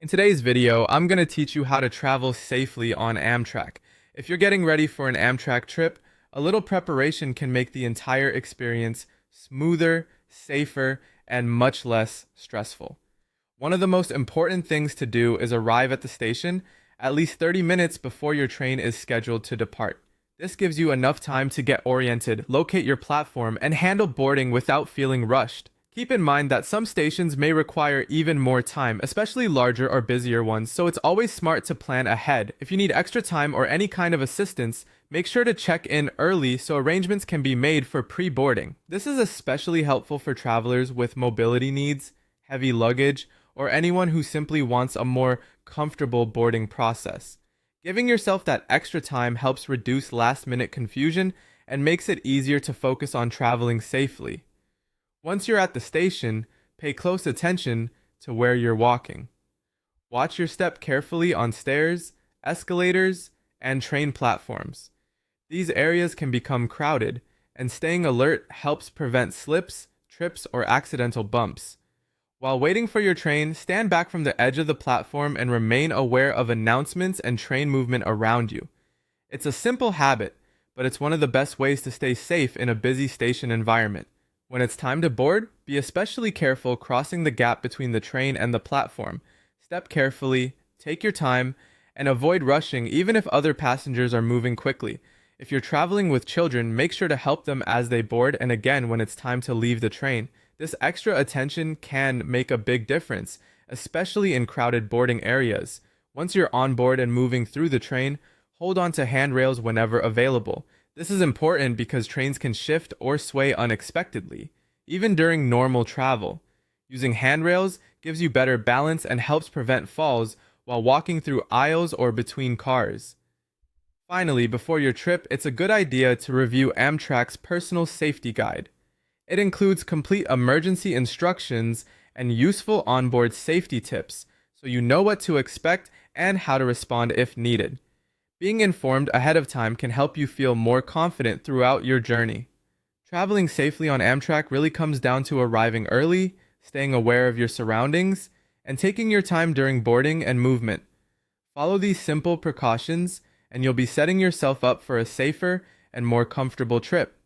today's video, I'm going to teach you how to travel safely on Amtrak. If you're getting ready for an Amtrak trip, a little preparation can make the entire experience smoother, safer, and much less stressful. One of the most important things to do is arrive at the station at least 30 minutes before your train is scheduled to depart. This gives you enough time to get oriented, locate your platform, and handle boarding without feeling rushed. Keep in mind that some stations may require even more time, especially larger or busier ones, so it's always smart to plan ahead. If you need extra time or any kind of assistance, make sure to check in early so arrangements can be made for pre-boarding. This is especially helpful for travelers with mobility needs, heavy luggage, or anyone who simply wants a more comfortable boarding process. Giving yourself that extra time helps reduce last-minute confusion and makes it easier to focus on traveling safely. Once you're at the station, pay close attention to where you're walking. Watch your step carefully on stairs, escalators, and train platforms. These areas can become crowded, and staying alert helps prevent slips, trips, or accidental bumps. While waiting for your train, stand back from the edge of the platform and remain aware of announcements and train movement around you. It's a simple habit, but it's one of the best ways to stay safe in a busy station environment. When it's time to board, be especially careful crossing the gap between the train and the platform. Step carefully, take your time, and avoid rushing even if other passengers are moving quickly. If you're traveling with children, make sure to help them as they board and again when it's time to leave the train. This extra attention can make a big difference, especially in crowded boarding areas. Once you're on board and moving through the train, hold on to handrails whenever available. This is important because trains can shift or sway unexpectedly, even during normal travel. Using handrails gives you better balance and helps prevent falls while walking through aisles or between cars. Finally, before your trip, it's a good idea to review Amtrak's personal safety guide. It includes complete emergency instructions and useful onboard safety tips, so you know what to expect and how to respond if needed. Being informed ahead of time can help you feel more confident throughout your journey. Traveling safely on Amtrak really comes down to arriving early, staying aware of your surroundings, and taking your time during boarding and movement. Follow these simple precautions, and you'll be setting yourself up for a safer and more comfortable trip.